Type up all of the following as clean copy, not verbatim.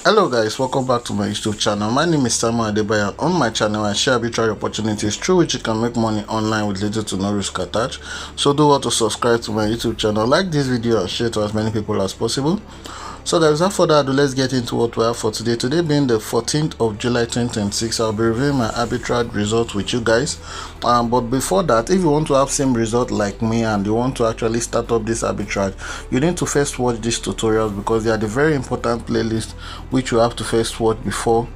Hello guys, welcome back to my YouTube channel. My name is Samuel Adebayo. On my channel I share arbitrary opportunities through which you can make money online with little to no risk attached. So do want to subscribe to my YouTube channel, like this video and share to as many people as possible. So guys, without further ado, let's get into what we have for today. Today being the 14th of July 2026, I'll be reviewing my arbitrage results with you guys. But before that, if you want to have same result like me and you want to actually start up this arbitrage, you need to first watch these tutorials because they are the very important playlist which you have to first watch before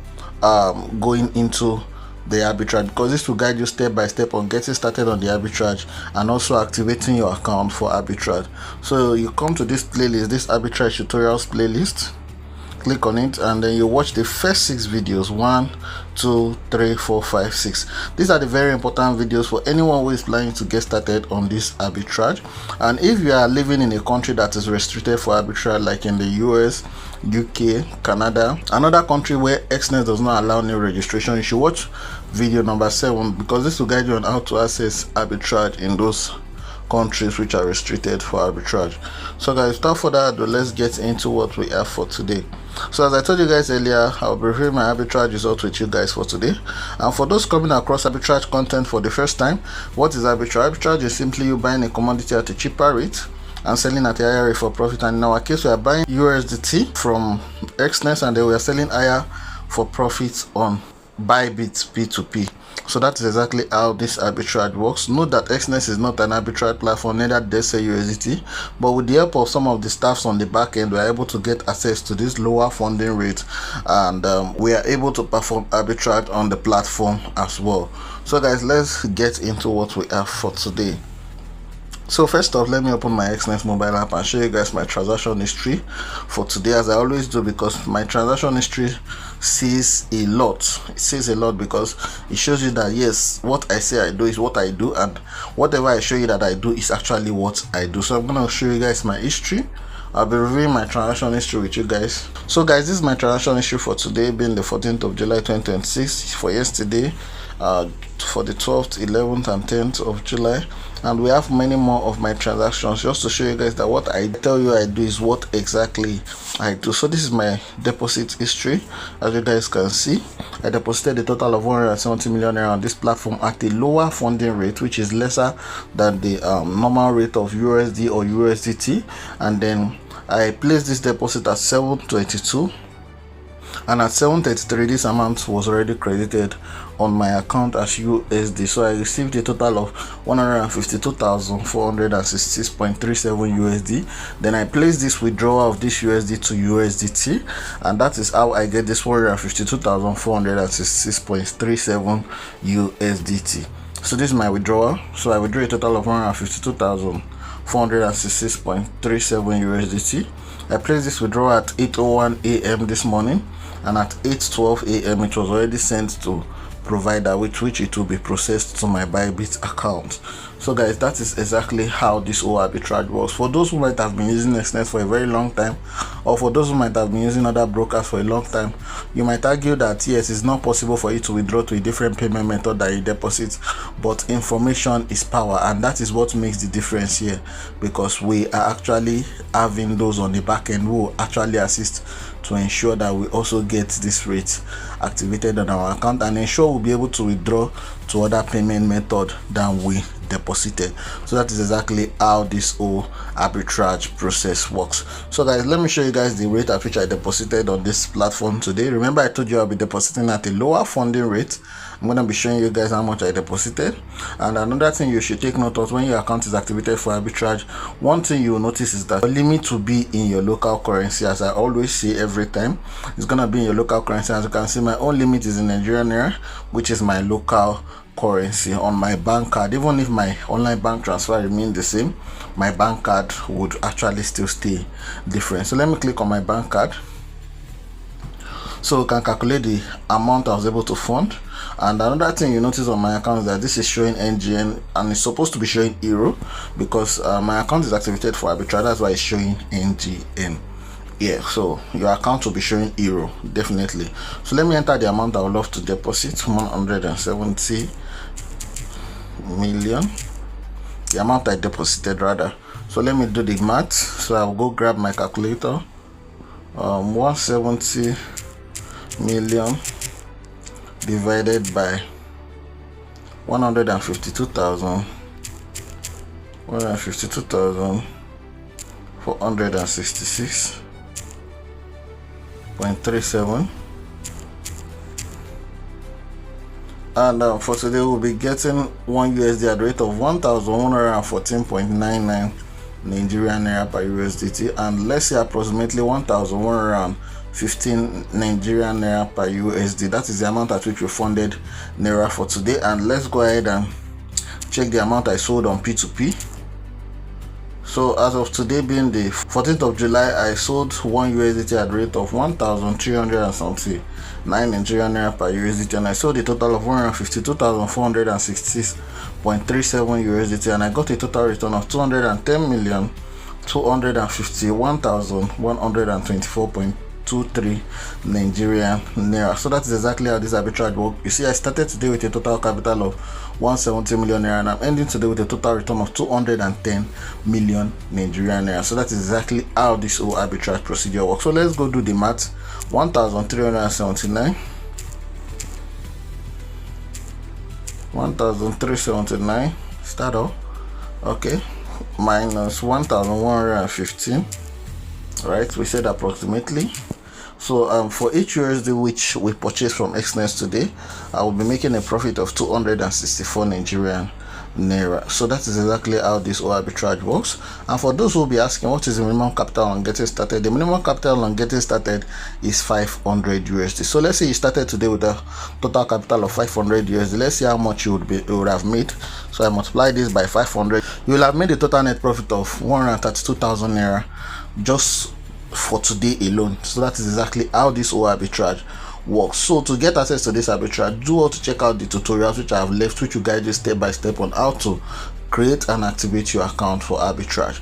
going into the arbitrage, because this will guide you step by step on getting started on the arbitrage and also activating your account for arbitrage. So you come to this playlist, this arbitrage tutorials playlist, click on it, and then you watch the first 6 videos. 1, 2, 3, 4, 5, 6. These are the very important videos for anyone who is planning to get started on this arbitrage. And if you are living in a country that is restricted for arbitrage, like in the US, UK, Canada, another country where Exness does not allow new registration, you should watch video number 7 because this will guide you on how to access arbitrage in those countries which are restricted for arbitrage. So guys, without further ado, let's get into what we have for today. So as I told you guys earlier, I'll be reviewing my arbitrage results with you guys for today. And for those coming across arbitrage content for the first time, what is arbitrage? Arbitrage is simply you buying a commodity at a cheaper rate and selling at a higher rate for profit. And in our case, we are buying USDT from Exness and then we are selling higher for profits on Bybit P2P. So that is exactly how this arbitrage works. Note that Exness is not an arbitrage platform, neither does say USDT, but with the help of some of the staffs on the back end, we are able to get access to this lower funding rate, and we are able to perform arbitrage on the platform as well. So guys, let's get into what we have for today. So first off, let me open my Exness mobile app and show you guys my transaction history for today, as I always do, because my transaction history says a lot. It says a lot because it shows you that yes, what I say I do is what I do, and whatever I show you that I do is actually what I do. So I'm going to show you guys my history. I'll be reviewing my transaction history with you guys. So guys, this is my transaction history for today, being the 14th of July 2026, for yesterday, for the 12th, 11th and 10th of July. And we have many more of my transactions, just to show you guys that what I tell you I do is what exactly I do. So this is my deposit history. As you guys can see, I deposited a total of 170 million naira on this platform at a lower funding rate, which is lesser than the normal rate of USD or USDT. And then I placed this deposit at 722, and at 7:33 this amount was already credited on my account as USD. So I received a total of 152,466.37 USD. Then I placed this withdrawal of this USD to USDT, and that is how I get this 152,466.37 USDT. So this is my withdrawal. So I withdrew a total of 152,466.37 USDT. I placed this withdrawal at 8:01 a.m. this morning, and at 8:12 a.m. it was already sent to provider, which it will be processed to my Bybit account. So guys, that is exactly how this whole arbitrage works. For those who might have been using Exness for a very long time, or for those who might have been using other brokers for a long time, you might argue that yes, it's not possible for you to withdraw to a different payment method than you deposit, but information is power, and that is what makes the difference here, because we are actually having those on the back end who will actually assist to ensure that we also get this rate activated on our account and ensure we'll be able to withdraw to other payment method than we deposited. So that is exactly how this whole arbitrage process works. So guys, let me show you guys the rate at which I deposited on this platform today. Remember, I told you I'll be depositing at a lower funding rate. I'm going to be showing you guys how much I deposited. And another thing you should take note of when your account is activated for arbitrage, one thing you will notice is that the limit to be in your local currency. As I always say every time, it's going to be in your local currency. As you can see, my own limit is in Nigerian naira, which is my local currency on my bank card. Even if my online bank transfer remain the same, my bank card would actually still stay different. So let me click on my bank card, so we can calculate the amount I was able to fund. And another thing you notice on my account is that this is showing NGN, and it's supposed to be showing euro because my account is activated for arbitrage. That's why it's showing NGN. Yeah, so your account will be showing euro, definitely. So let me enter the amount I would love to deposit, 170 million, the amount I deposited rather. So let me do the math. So I'll go grab my calculator. 170 million divided by 152,466.37. And for today we'll be getting 1 USD at the rate of 1,114.99 Nigerian naira per USDT, and let's say approximately 1,115 Nigerian naira per USD. That is the amount at which we funded naira for today. And let's go ahead and check the amount I sold on P2P. So as of today being the 14th of July, I sold 1 USDT at the rate of 1,379 Nigerian naira per USDT, and I sold a total of 152,466.37 USDT, and I got a total return of 210,251,124.23 Nigerian naira. So that is exactly how this arbitrage works. You see, I started today with a total capital of 170 million naira, and I'm ending today with a total return of 210 million Nigerian naira. So that is exactly how this whole arbitrage procedure works. So let's go do the math. 1,379 start off, okay, minus 1,115, right? We said approximately. So for each USD which we purchased from Exness today, I will be making a profit of 264 Nigerian naira. So that is exactly how this whole arbitrage works. And for those who will be asking what is the minimum capital on getting started, the minimum capital on getting started is 500 USD. So let's say you started today with a total capital of 500 USD. Let's see how much you would have made. So I multiply this by 500. You will have made a total net profit of 132,000 naira just for today alone. So that is exactly how this whole arbitrage works. So to get access to this arbitrage, do want to check out the tutorials which I have left, which will guide you step by step on how to create and activate your account for arbitrage.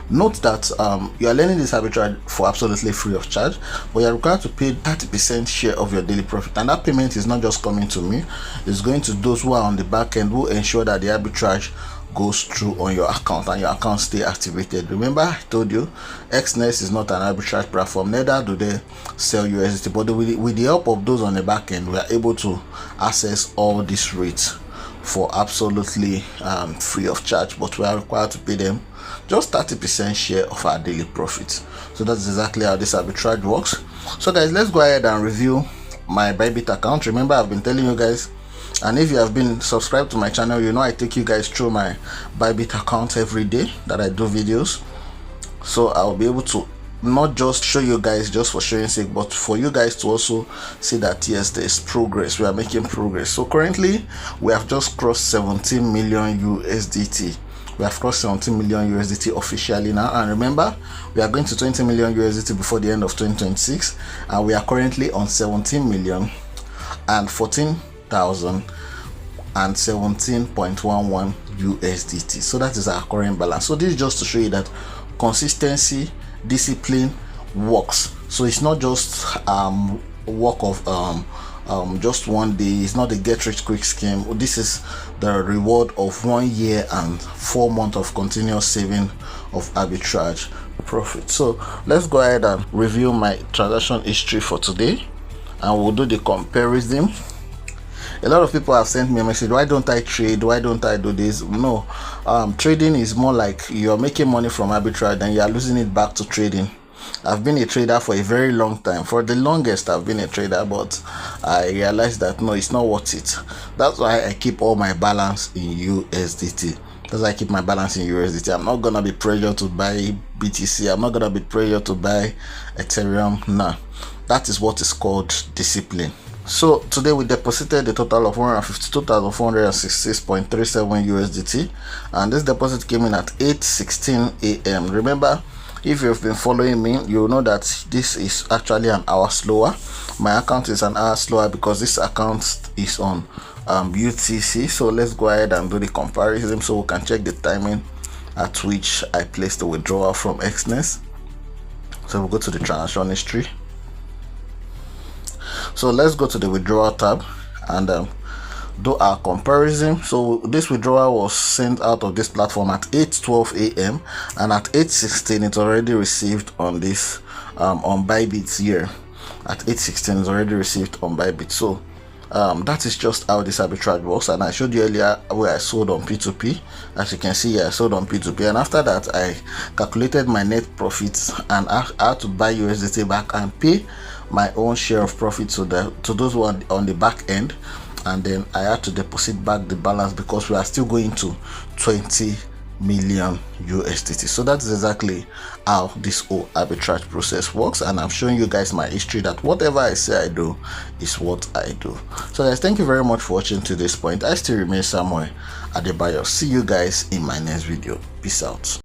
Note that you are learning this arbitrage for absolutely free of charge, but you are required to pay 30% share of your daily profit, and that payment is not just coming to me, it's going to those who are on the back end who ensure that the arbitrage goes through on your account and your account stay activated. Remember, I told you Exness is not an arbitrage platform, neither do they sell USDT, but with the help of those on the back end, we are able to access all these rates for absolutely free of charge, but we are required to pay them just 30% share of our daily profits. So that's exactly how this arbitrage works. So guys, let's go ahead and review my Bybit account. Remember, I've been telling you guys, and if you have been subscribed to my channel, you know I take you guys through my Bybit account every day that I do videos. So I'll be able to not just show you guys just for showing sake, but for you guys to also see that yes, there is progress, we are making progress. So currently we have just crossed 17 million USDT. We have crossed 17 million USDT officially now, and remember, we are going to 20 million USDT before the end of 2026, and we are currently on 17 million and 14,017.11 USDT. So that is our current balance. So this is just to show you that consistency, discipline works. So it's not just work of just one day. It's not a get rich quick scheme. This is the reward of 1 year and 4 months of continuous saving of arbitrage profit. So let's go ahead and review my transaction history for today, and we'll do the comparison. A lot of people have sent me a message, why don't I trade, why don't I do this? No, trading is more like you're making money from arbitrage and you're losing it back to trading. I've been a trader for a very long time. For the longest I've been a trader, but I realized that no, it's not worth it. That's why I keep all my balance in USDT. That's why I keep my balance in USDT. I'm not gonna be pressured to buy BTC. I'm not gonna be pressured to buy Ethereum. Nah, that is what is called discipline. So today we deposited a total of 152,466.37 USDT, and this deposit came in at 8:16 a.m. Remember, if you've been following me, you know that this is actually an hour slower. My account is an hour slower because this account is on UTC. So let's go ahead and do the comparison so we can check the timing at which I placed the withdrawal from Exness. So we'll go to the transaction history. So let's go to the withdrawal tab and do our comparison. So this withdrawal was sent out of this platform at 8:12 a.m. and at 8:16 it's already received on this on Bybit here at 816 is already received on Bybit. So that is just how this arbitrage works, and I showed you earlier where I sold on P2P. As you can see here, I sold on P2P, and after that I calculated my net profits, and I had to buy USDT back and pay my own share of profit to those who are on the back end, and then I had to deposit back the balance because we are still going to 20 million USDT. So that's exactly how this whole arbitrage process works, and I'm showing you guys my history that whatever I say I do is what I do. So guys, thank you very much for watching to this point. I still remain Samuel Adebayo. See you guys in my next video. Peace out.